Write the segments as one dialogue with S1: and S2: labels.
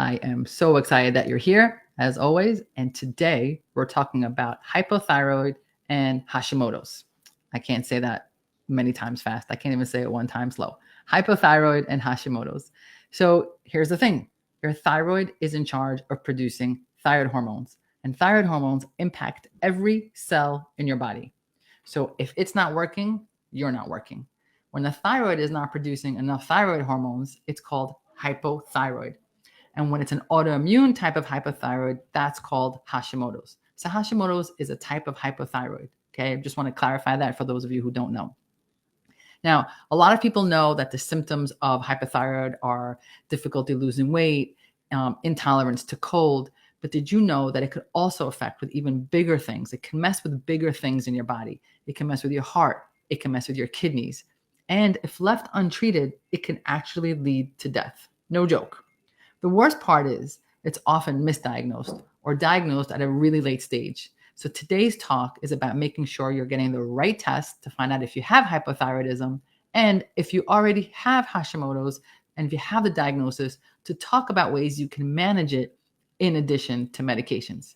S1: I am so excited that you're here, as always. And today we're talking about hypothyroid and Hashimoto's. I can't say that many times fast. I can't even say it one time slow. Hypothyroid and Hashimoto's. So here's the thing. Your thyroid is in charge of producing thyroid hormones, and thyroid hormones impact every cell in your body. So if it's not working, you're not working. When the thyroid is not producing enough thyroid hormones, it's called hypothyroid. And when it's an autoimmune type of hypothyroid, that's called Hashimoto's. So Hashimoto's is a type of hypothyroid. Okay, I just want to clarify that for those of you who don't know. Now, a lot of people know that the symptoms of hypothyroid are difficulty losing weight, intolerance to cold. But did you know that it could also affect with even bigger things? It can mess with bigger things in your body. It can mess with your heart. It can mess with your kidneys. And if left untreated, it can actually lead to death. No joke. The worst part is it's often misdiagnosed or diagnosed at a really late stage. So today's talk is about making sure you're getting the right test to find out if you have hypothyroidism and if you already have Hashimoto's and if you have the diagnosis, to talk about ways you can manage it in addition to medications.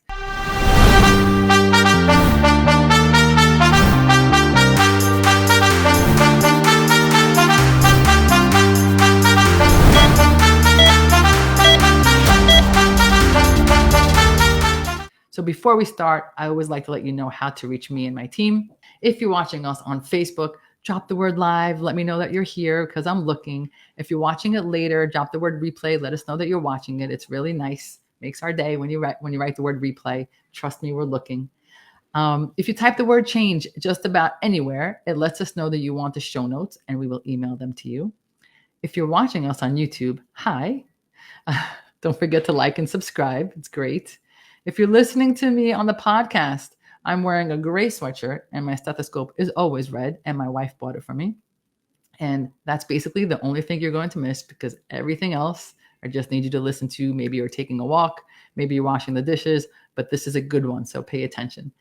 S1: So before we start, I always like to let you know how to reach me and my team. If you're watching us on Facebook, drop the word live. Let me know that you're here because I'm looking. If you're watching it later, drop the word replay. Let us know that you're watching it. It's really nice. Makes our day when you write the word replay. Trust me, we're looking. If you type the word change just about anywhere, it lets us know that you want the show notes and we will email them to you. If you're watching us on YouTube, hi. Don't forget to like and subscribe. It's great. If you're listening to me on the podcast, I'm wearing a gray sweatshirt and my stethoscope is always red and my wife bought it for me. And that's basically the only thing you're going to miss because everything else, I just need you to listen to. Maybe you're taking a walk, maybe you're washing the dishes, but this is a good one, so pay attention.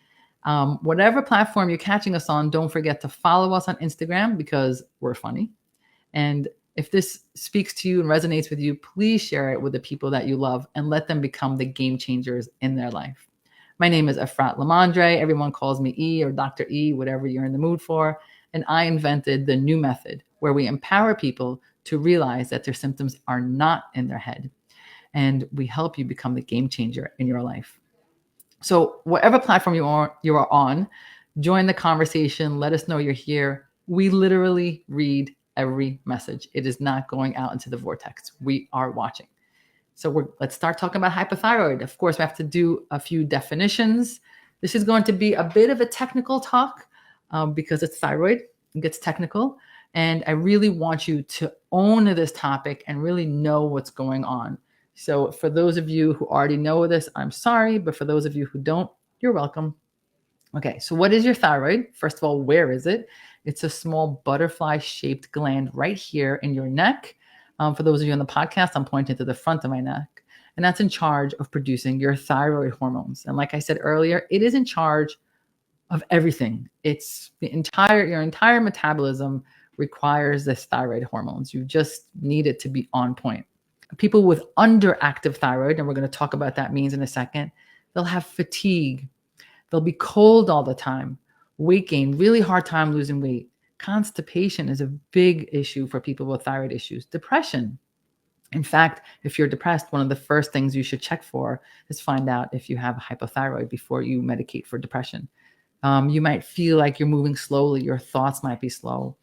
S1: Whatever platform you're catching us on, don't forget to follow us on Instagram because we're funny. And if this speaks to you and resonates with you, please share it with the people that you love and let them become the game changers in their life. My name is Efrat Lamandre. Everyone calls me E or Dr. E, whatever you're in the mood for. And I invented the new method where we empower people to realize that their symptoms are not in their head. And we help you become the game changer in your life. So whatever platform you are on, join the conversation. Let us know you're here. We literally read every message. It is not going out into the vortex. We are watching. So let's start talking about hypothyroid. Of course, we have to do a few definitions. This is going to be a bit of a technical talk because it's thyroid. It gets technical. And I really want you to own this topic and really know what's going on. So for those of you who already know this, I'm sorry. But for those of you who don't, you're welcome. Okay, so what is your thyroid? First of all, where is it? It's a small butterfly-shaped gland right here in your neck. For those of you on the podcast, I'm pointing to the front of my neck. And that's in charge of producing your thyroid hormones. And like I said earlier, it is in charge of everything. It's your entire metabolism requires this thyroid hormones. You just need it to be on point. People with underactive thyroid, and we're going to talk about that means in a second, they'll have fatigue. They'll be cold all the time, weight gain, really hard time losing weight. Constipation is a big issue for people with thyroid issues. Depression. In fact, if you're depressed, one of the first things you should check for is find out if you have hypothyroid before you medicate for depression. You might feel like you're moving slowly. Your thoughts might be slow.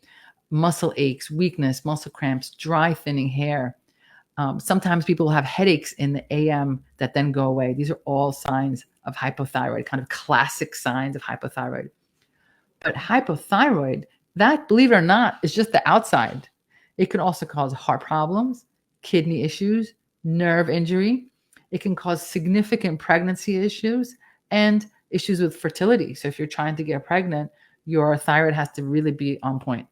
S1: Muscle aches, weakness, muscle cramps, dry, thinning hair. Sometimes people have headaches in the AM that then go away. These are all signs of hypothyroid, kind of classic signs of hypothyroid. But hypothyroid, that, believe it or not, is just the outside. It can also cause heart problems, kidney issues, nerve injury. It can cause significant pregnancy issues and issues with fertility. So if you're trying to get pregnant, your thyroid has to really be on point.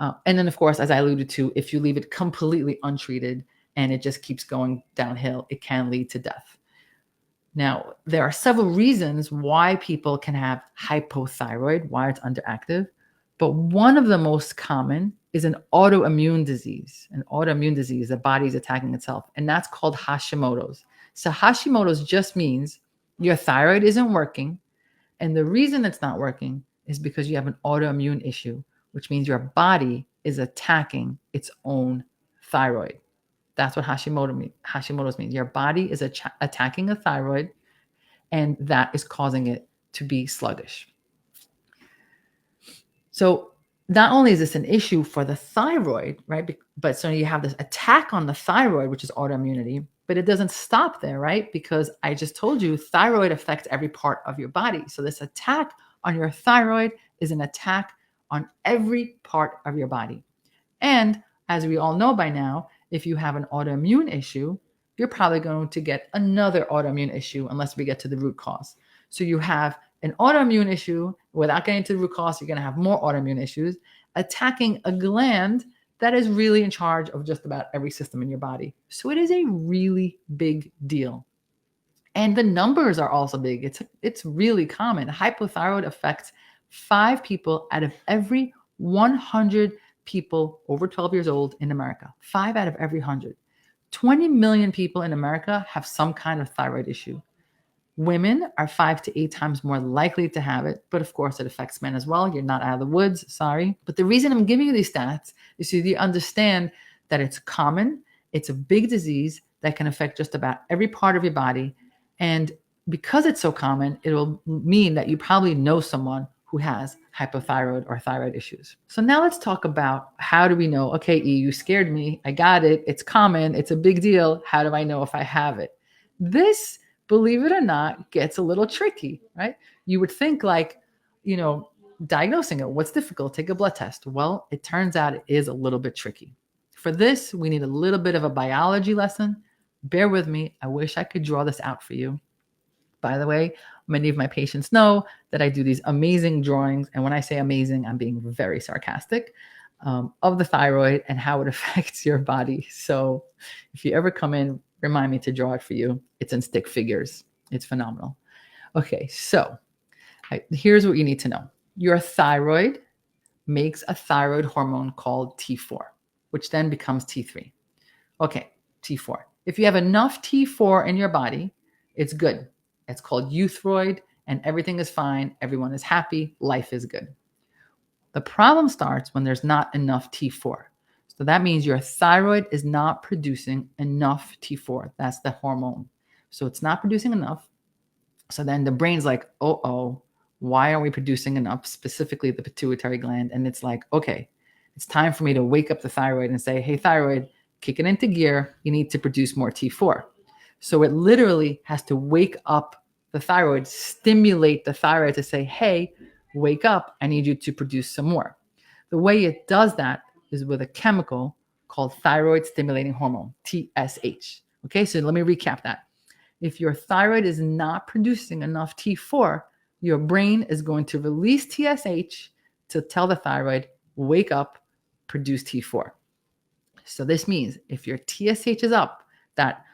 S1: And then, of course, as I alluded to, if you leave it completely untreated and it just keeps going downhill, it can lead to death. Now, there are several reasons why people can have hypothyroid, why it's underactive. But one of the most common is an autoimmune disease, the body's attacking itself, and that's called Hashimoto's. So Hashimoto's just means your thyroid isn't working, and the reason it's not working is because you have an autoimmune issue, which means your body is attacking its own thyroid. That's what Hashimoto's means. Your body is attacking a thyroid, and that is causing it to be sluggish. So not only is this an issue for the thyroid, right? But so you have this attack on the thyroid, which is autoimmunity, but it doesn't stop there, right? Because I just told you thyroid affects every part of your body. So this attack on your thyroid is an attack on every part of your body. And as we all know by now, if you have an autoimmune issue, you're probably going to get another autoimmune issue unless we get to the root cause. So you have an autoimmune issue. Without getting to the root cause, you're going to have more autoimmune issues attacking a gland that is really in charge of just about every system in your body. So it is a really big deal. And the numbers are also big. It's really common. Hypothyroid affects 5 people out of every 100 people over 12 years old in America. 5 out of every 100. 20 million people in America have some kind of thyroid issue. Women are 5 to 8 times more likely to have it, but of course it affects men as well. You're not out of the woods, sorry. But the reason I'm giving you these stats is so you understand that it's common, it's a big disease that can affect just about every part of your body. And because it's so common, it will mean that you probably know someone who has hypothyroid or thyroid issues. So now let's talk about how do we know, okay, E, you scared me. I got it. It's common. It's a big deal. How do I know if I have it? This, believe it or not, gets a little tricky, right? You would think like, diagnosing it, what's difficult? Take a blood test. Well, it turns out it is a little bit tricky. For this, we need a little bit of a biology lesson. Bear with me. I wish I could draw this out for you. By the way, many of my patients know that I do these amazing drawings. And when I say amazing, I'm being very sarcastic, of the thyroid and how it affects your body. So if you ever come in, remind me to draw it for you. It's in stick figures. It's phenomenal. Okay, so here's what you need to know. Your thyroid makes a thyroid hormone called T4, which then becomes T3. Okay, T4. If you have enough T4 in your body, it's good. It's called euthyroid, and everything is fine. Everyone is happy. Life is good. The problem starts when there's not enough T4. So that means your thyroid is not producing enough T4. That's the hormone. So it's not producing enough. So then the brain's like, oh, why aren't we producing enough, specifically the pituitary gland? And it's like, okay, it's time for me to wake up the thyroid and say, hey, thyroid, kick it into gear. You need to produce more T4. So it literally has to wake up the thyroid, stimulate the thyroid to say, hey, wake up. I need you to produce some more. The way it does that is with a chemical called thyroid stimulating hormone, TSH. Okay, so let me recap that. If your thyroid is not producing enough T4, your brain is going to release TSH to tell the thyroid, wake up, produce T4. So this means if your TSH is up, that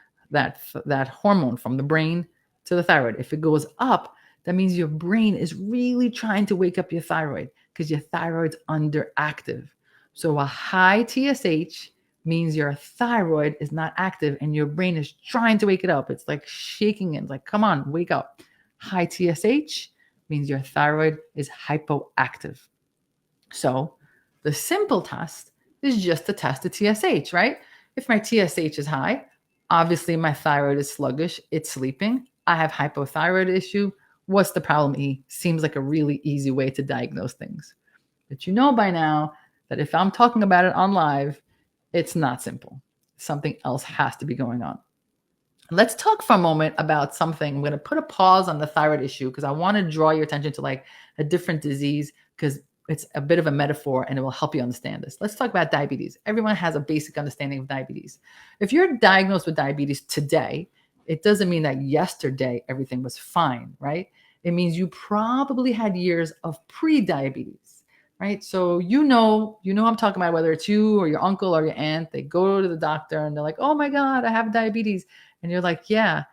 S1: hormone from the brain to the thyroid, if it goes up, that means your brain is really trying to wake up your thyroid because your thyroid's underactive. So a high TSH means your thyroid is not active and your brain is trying to wake it up. It's like shaking it, like, come on, wake up. High TSH means your thyroid is hypoactive. So the simple test is just to test the TSH, right? If my TSH is high, obviously my thyroid is sluggish, it's sleeping. I have hypothyroid issue. What's the problem, E? Seems like a really easy way to diagnose things. But you know by now that if I'm talking about it on live, it's not simple. Something else has to be going on. Let's talk for a moment about something. I'm going to put a pause on the thyroid issue because I want to draw your attention to like a different disease because it's a bit of a metaphor and it will help you understand this. Let's talk about diabetes. Everyone has a basic understanding of diabetes. If you're diagnosed with diabetes today, it doesn't mean that yesterday everything was fine, right? It means you probably had years of pre-diabetes, right? So you know I'm talking about, whether it's you or your uncle or your aunt, they go to the doctor and they're like, oh my God, I have diabetes. And you're like, yeah,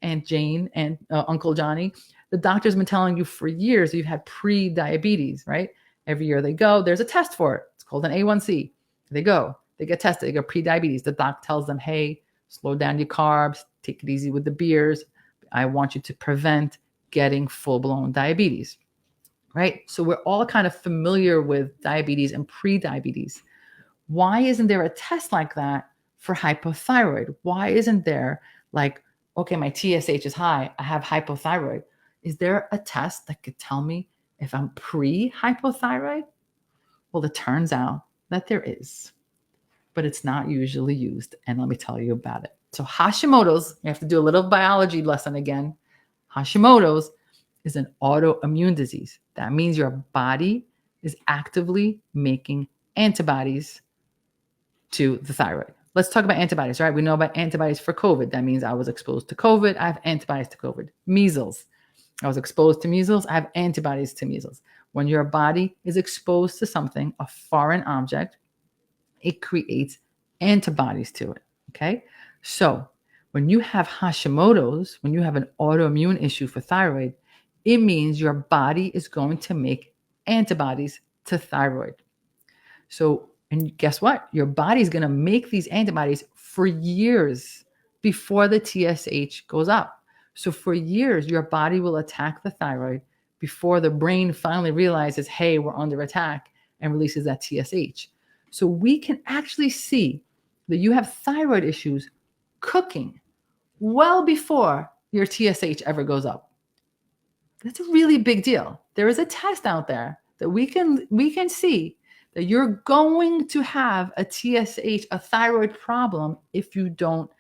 S1: Aunt Jane and Uncle Johnny, the doctor's been telling you for years you've had pre-diabetes, right? Every year they go, there's a test for it. It's called an A1C. They go, they get tested, they get pre-diabetes. The doc tells them, hey, slow down your carbs, take it easy with the beers. I want you to prevent getting full-blown diabetes, right? So we're all kind of familiar with diabetes and pre-diabetes. Why isn't there a test like that for hypothyroid? Why isn't there like, okay, my TSH is high, I have hypothyroid. Is there a test that could tell me if I'm pre-hypothyroid? Well, it turns out that there is, but it's not usually used. And let me tell you about it. So Hashimoto's, we have to do a little biology lesson again. Hashimoto's is an autoimmune disease. That means your body is actively making antibodies to the thyroid. Let's talk about antibodies, right? We know about antibodies for COVID. That means I was exposed to COVID. I have antibodies to COVID. Measles. I was exposed to measles. I have antibodies to measles. When your body is exposed to something, a foreign object, it creates antibodies to it. Okay. So when you have Hashimoto's, when you have an autoimmune issue for thyroid, it means your body is going to make antibodies to thyroid. So, and guess what? Your body's going to make these antibodies for years before the TSH goes up. So for years, your body will attack the thyroid before the brain finally realizes, hey, we're under attack, and releases that TSH. So we can actually see that you have thyroid issues cooking well before your TSH ever goes up. That's a really big deal. There is a test out there that we can see that you're going to have a TSH, a thyroid problem, if you don't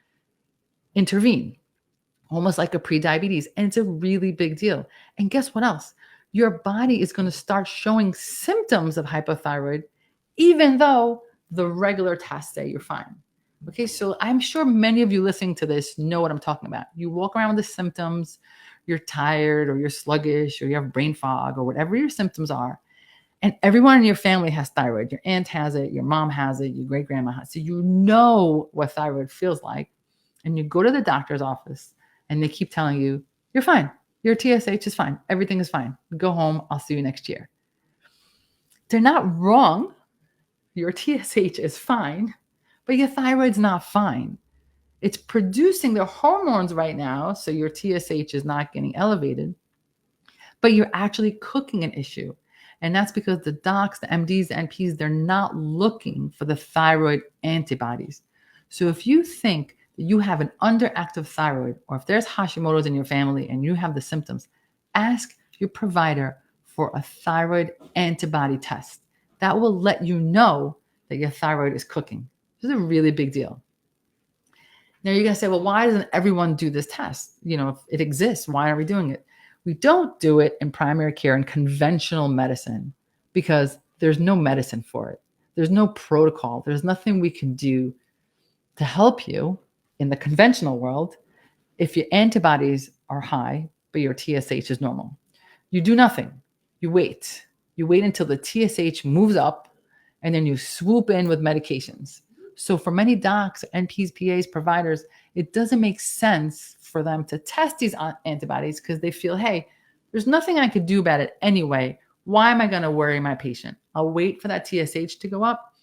S1: intervene, almost like a pre-diabetes. And it's a really big deal. And guess what else? Your body is going to start showing symptoms of hypothyroid, even though the regular tests say you're fine. Okay, so I'm sure many of you listening to this know what I'm talking about. You walk around with the symptoms, you're tired or you're sluggish or you have brain fog or whatever your symptoms are. And everyone in your family has thyroid. Your aunt has it, your mom has it, your great grandma has it. So you know what thyroid feels like. And you go to the doctor's office and they keep telling you, you're fine. Your TSH is fine. Everything is fine. Go home. I'll see you next year. They're not wrong. Your TSH is fine, but your thyroid's not fine. It's producing the hormones right now, so your TSH is not getting elevated, but you're actually cooking an issue. And that's because the docs, the MDs, the NPs, they're not looking for the thyroid antibodies. So if you think that you have an underactive thyroid, or if there's Hashimoto's in your family and you have the symptoms, ask your provider for a thyroid antibody test. That will let you know that your thyroid is cooking. This is a really big deal. Now you're going to say, well, why doesn't everyone do this test? You know, if it exists, why are we doing it? We don't do it in primary care and conventional medicine because there's no medicine for it. There's no protocol. There's nothing we can do to help you in the conventional world if your antibodies are high, but your TSH is normal. You do nothing. You wait. You wait until the TSH moves up, and then you swoop in with medications. So for many docs, NPs, PAs, providers, it doesn't make sense for them to test these antibodies because they feel, hey, there's nothing I could do about it anyway. Why am I going to worry my patient? I'll wait for that TSH to go up,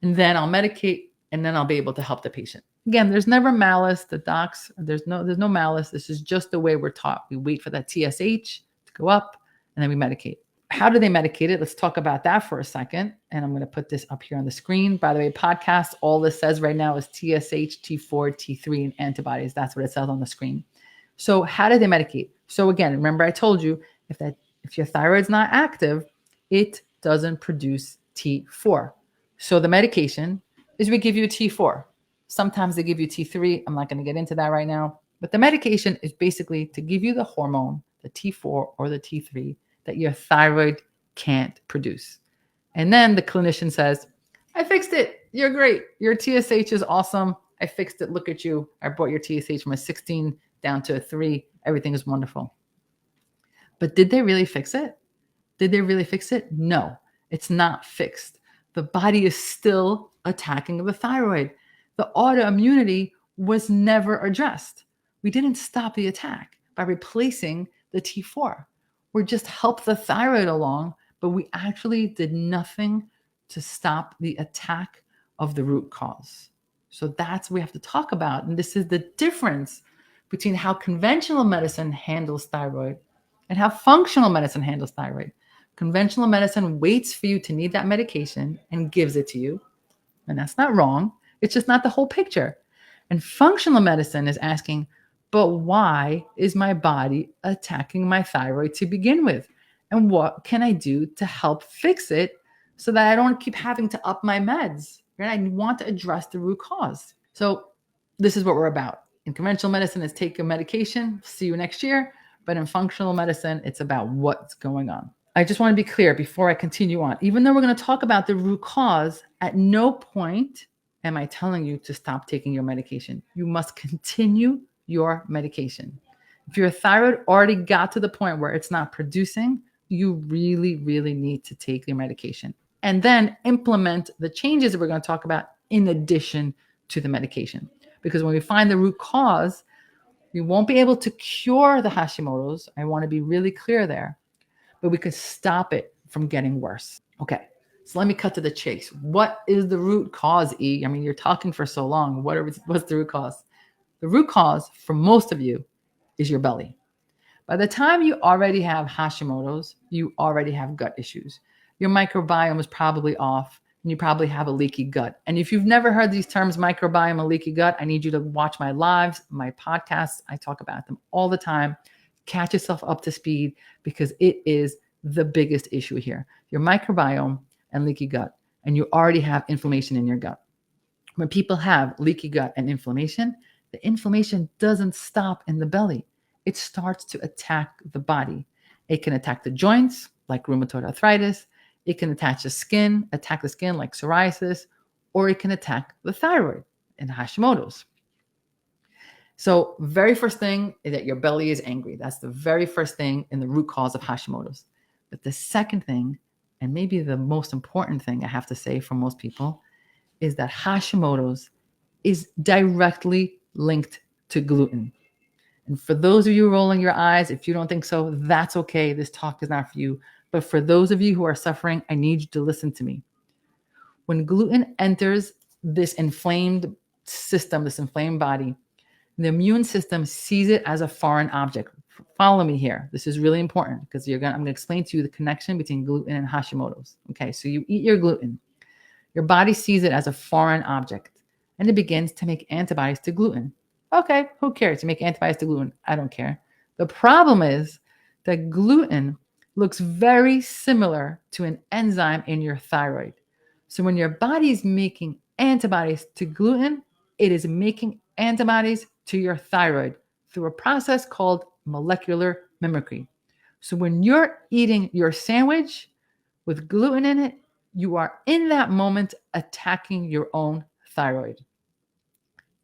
S1: and then I'll medicate, and then I'll be able to help the patient. Again, there's never malice. The docs, there's no malice. This is just the way we're taught. We wait for that TSH to go up, and then we medicate. How do they medicate it? Let's talk about that for a second. And I'm going to put this up here on the screen. By the way, podcast, all this says right now is TSH, T4, T3, and antibodies. That's what it says on the screen. So how do they medicate? So again, remember I told you, if your thyroid's not active, it doesn't produce T4. So the medication is we give you a T4. Sometimes they give you T3. I'm not going to get into that right now. But the medication is basically to give you the hormone, the T4 or the T3, that your thyroid can't produce. And then the clinician says, I fixed it. You're great. Your TSH is awesome. I fixed it. Look at you. I brought your TSH from a 16 down to a 3. Everything is wonderful. But did they really fix it? Did they really fix it? No, it's not fixed. The body is still attacking the thyroid. The autoimmunity was never addressed. We didn't stop the attack by replacing the T4. We just help the thyroid along but we actually did nothing to stop the attack of the root cause. So that's what we have to talk about. And this is the difference between how conventional medicine handles thyroid and how functional medicine handles thyroid. Conventional medicine waits for you to need that medication and gives it to you. And that's not wrong. It's just not the whole picture. And functional medicine is asking, but why is my body attacking my thyroid to begin with? And what can I do to help fix it so that I don't keep having to up my meds? Right? I want to address the root cause. So this is what we're about. In conventional medicine, it's take a medication, see you next year. But in functional medicine, it's about what's going on. I just want to be clear before I continue on. Even though we're going to talk about the root cause, at no point am I telling you to stop taking your medication. You must continue your medication. If your thyroid already got to the point where it's not producing, you really, really need to take your medication and then implement the changes that we're going to talk about in addition to the medication. Because when we find the root cause, we won't be able to cure the Hashimoto's. I want to be really clear there, but we could stop it from getting worse. Okay, so let me cut to the chase. What is the root cause, E? I mean, you're talking for so long. What's the root cause? The root cause for most of you is your belly. By the time you already have Hashimoto's, you already have gut issues. Your microbiome is probably off, and you probably have a leaky gut. And if you've never heard these terms, microbiome and leaky gut, I need you to watch my lives, my podcasts. I talk about them all the time. Catch yourself up to speed because it is the biggest issue here. Your microbiome and leaky gut, and you already have inflammation in your gut. When people have leaky gut and inflammation, the inflammation doesn't stop in the belly. It starts to attack the body. It can attack the joints like rheumatoid arthritis. It can attack the skin like psoriasis, or it can attack the thyroid and Hashimoto's. So very first thing is that your belly is angry. That's the very first thing in the root cause of Hashimoto's. But the second thing, and maybe the most important thing I have to say for most people, is that Hashimoto's is directly linked to gluten. And for those of you rolling your eyes, if you don't think so, that's okay. This talk is not for you. But for those of you who are suffering, I need you to listen to me. When gluten enters this inflamed system, this inflamed body, the immune system sees it as a foreign object. Follow me here. This is really important because I'm going to explain to you the connection between gluten and Hashimoto's. Okay, so you eat your gluten. Your body sees it as a foreign object, and it begins to make antibodies to gluten. Okay, who cares? You make antibodies to gluten. I don't care. The problem is that gluten looks very similar to an enzyme in your thyroid. So when your body is making antibodies to gluten, it is making antibodies to your thyroid through a process called molecular mimicry. So when you're eating your sandwich with gluten in it, you are in that moment attacking your own thyroid.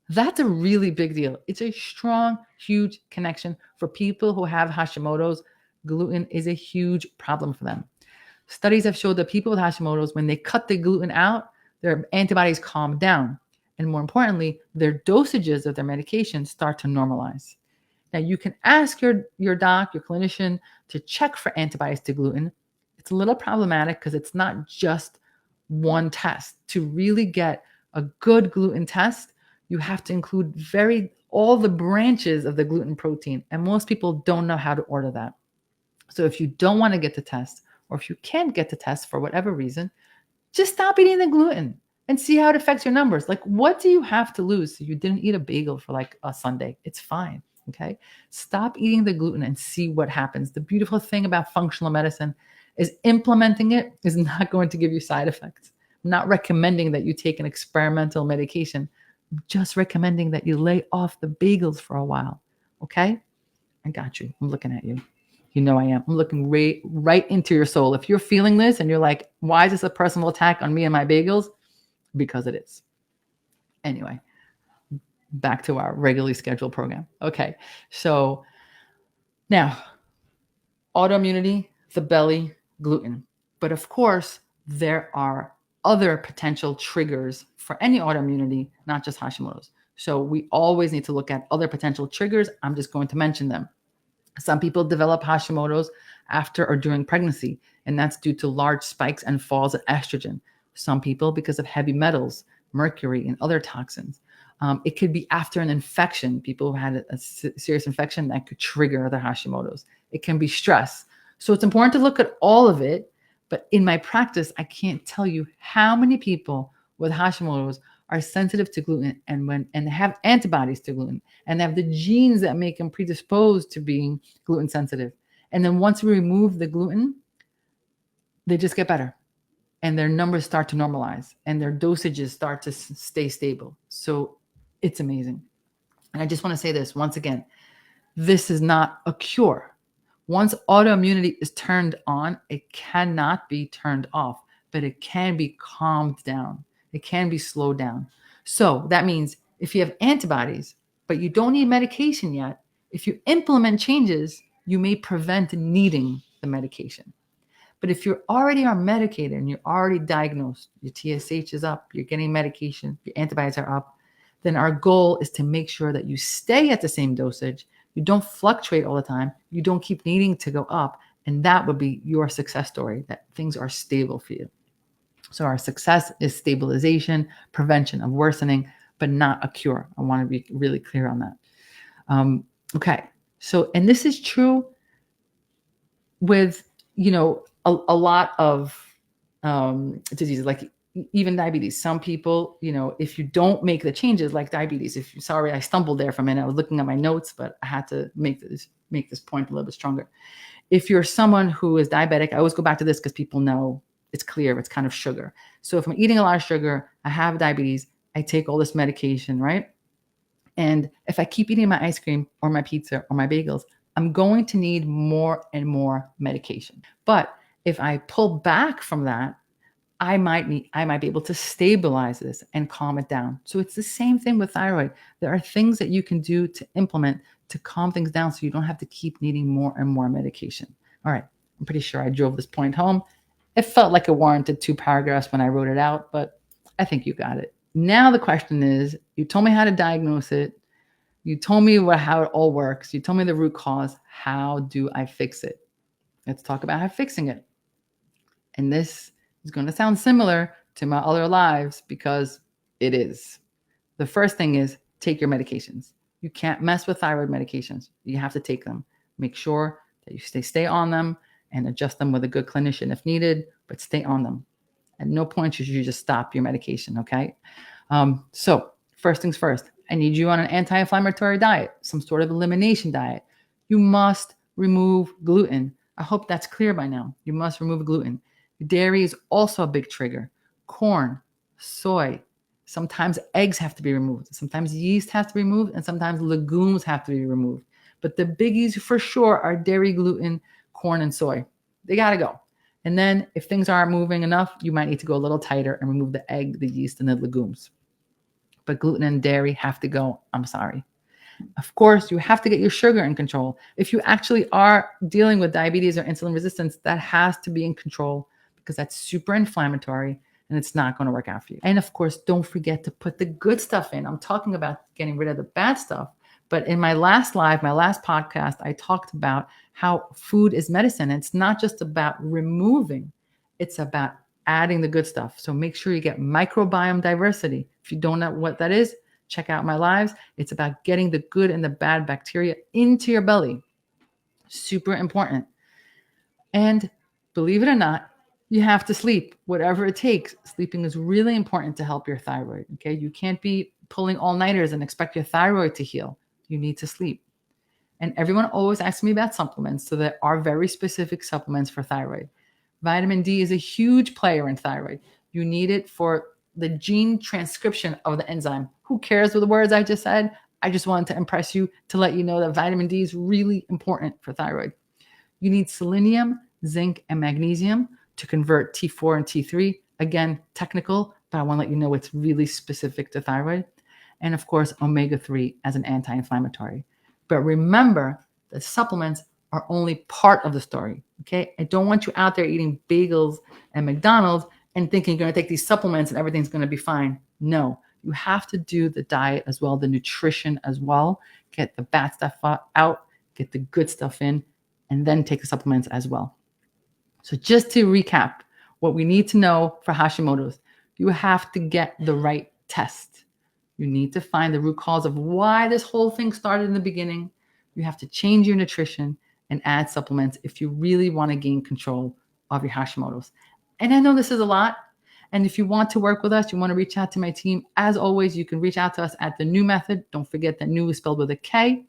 S1: That's a really big deal. It's a strong, huge connection for people who have Hashimoto's. Gluten is a huge problem for them. Studies have showed that people with Hashimoto's, when they cut the gluten out, their antibodies calm down. And more importantly, their dosages of their medication start to normalize. Now, you can ask your doc, your clinician, to check for antibodies to gluten. It's a little problematic because it's not just one test. To really get a good gluten test, you have to include all the branches of the gluten protein. And most people don't know how to order that. So if you don't want to get the test, or if you can't get the test for whatever reason, just stop eating the gluten and see how it affects your numbers. Like, what do you have to lose? So you didn't eat a bagel for like a Sunday. It's fine. Okay. Stop eating the gluten and see what happens. The beautiful thing about functional medicine is implementing it is not going to give you side effects. I'm not recommending that you take an experimental medication. I'm just recommending that you lay off the bagels for a while. Okay. I got you. I'm looking at you. You know I am. I'm looking right into your soul. If you're feeling this and you're like, why is this a personal attack on me and my bagels? Because it is. Anyway, back to our regularly scheduled program. Okay, so now, autoimmunity, the belly, gluten. But of course, there are other potential triggers for any autoimmunity, not just Hashimoto's. So we always need to look at other potential triggers. I'm just going to mention them. Some people develop Hashimoto's after or during pregnancy, and that's due to large spikes and falls in estrogen. Some people because of heavy metals, mercury, and other toxins. It could be after an infection. People who had a serious infection that could trigger the Hashimoto's. It can be stress. So it's important to look at all of it. But in my practice, I can't tell you how many people with Hashimoto's are sensitive to gluten and have antibodies to gluten and have the genes that make them predisposed to being gluten sensitive. And then once we remove the gluten, they just get better and their numbers start to normalize and their dosages start to stay stable. So it's amazing. And I just want to say this once again, this is not a cure. Once autoimmunity is turned on, it cannot be turned off, but it can be calmed down. It can be slowed down. So that means if you have antibodies, but you don't need medication yet, if you implement changes, you may prevent needing the medication. But if you already are medicated and you're already diagnosed, your TSH is up, you're getting medication, your antibodies are up, then our goal is to make sure that you stay at the same dosage, you don't fluctuate all the time, you don't keep needing to go up, and that would be your success story, that things are stable for you. So our success is stabilization, prevention of worsening, but not a cure. I want to be really clear on that. Okay. So, and this is true with, a lot of diseases, like even diabetes. Some people, if you don't make the changes, like diabetes, sorry, I stumbled there for a minute. I was looking at my notes, but I had to make this point a little bit stronger. If you're someone who is diabetic, I always go back to this because people know it's clear, it's kind of sugar. So if I'm eating a lot of sugar, I have diabetes, I take all this medication, right? And if I keep eating my ice cream or my pizza or my bagels, I'm going to need more and more medication. But if I pull back from that, I might be able to stabilize this and calm it down. So it's the same thing with thyroid. There are things that you can do to implement to calm things down so you don't have to keep needing more and more medication. All right. I'm pretty sure I drove this point home. It felt like it warranted 2 paragraphs when I wrote it out, but I think you got it. Now the question is, you told me how to diagnose it. You told me how it all works. You told me the root cause. How do I fix it? Let's talk about how fixing it. And this is going to sound similar to my other lives because it is. The first thing is take your medications. You can't mess with thyroid medications. You have to take them. Make sure that you stay on them and adjust them with a good clinician if needed, but stay on them. At no point should you just stop your medication, okay? So first things first, I need you on an anti-inflammatory diet, some sort of elimination diet. You must remove gluten. I hope that's clear by now. You must remove gluten. Dairy is also a big trigger. Corn, soy, sometimes eggs have to be removed. Sometimes yeast has to be removed, and sometimes legumes have to be removed. But the biggies for sure are dairy, gluten, corn, and soy. They got to go. And then if things aren't moving enough, you might need to go a little tighter and remove the egg, the yeast, and the legumes. But gluten and dairy have to go. I'm sorry. Of course, you have to get your sugar in control. If you actually are dealing with diabetes or insulin resistance, that has to be in control because that's super inflammatory and it's not going to work out for you. And of course, don't forget to put the good stuff in. I'm talking about getting rid of the bad stuff. But in my last podcast, I talked about how food is medicine. It's not just about removing, it's about adding the good stuff. So make sure you get microbiome diversity. If you don't know what that is, check out my lives. It's about getting the good and the bad bacteria into your belly. Super important. And believe it or not, you have to sleep, whatever it takes. Sleeping is really important to help your thyroid. Okay. You can't be pulling all-nighters and expect your thyroid to heal. You need to sleep. And everyone always asks me about supplements. So there are very specific supplements for thyroid. Vitamin D is a huge player in thyroid. You need it for the gene transcription of the enzyme. Who cares what the words I just said? I just wanted to impress you to let you know that vitamin D is really important for thyroid. You need selenium, zinc, and magnesium to convert T4 and T3. Again, technical, but I want to let you know it's really specific to thyroid. And of course, omega-3 as an anti-inflammatory. But remember, the supplements are only part of the story, okay? I don't want you out there eating bagels and McDonald's and thinking you're going to take these supplements and everything's going to be fine. No, you have to do the diet as well, the nutrition as well. Get the bad stuff out, get the good stuff in, and then take the supplements as well. So just to recap, what we need to know for Hashimoto's, you have to get the right test. You need to find the root cause of why this whole thing started in the beginning. You have to change your nutrition and add supplements if you really want to gain control of your Hashimoto's. And I know this is a lot. And if you want to work with us, you want to reach out to my team, as always, you can reach out to us at The New Method. Don't forget that new is spelled with a K.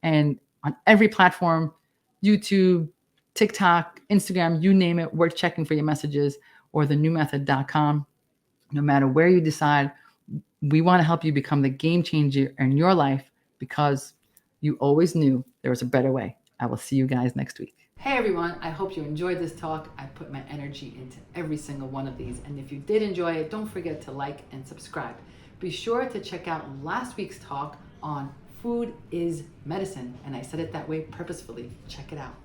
S1: And on every platform, YouTube, TikTok, Instagram, you name it, we're checking for your messages, or thenewmethod.com. No matter where you decide, we want to help you become the game changer in your life because you always knew there was a better way. I will see you guys next week. Hey everyone, I hope you enjoyed this talk. I put my energy into every single one of these. And if you did enjoy it, don't forget to like and subscribe. Be sure to check out last week's talk on food is medicine. And I said it that way purposefully. Check it out.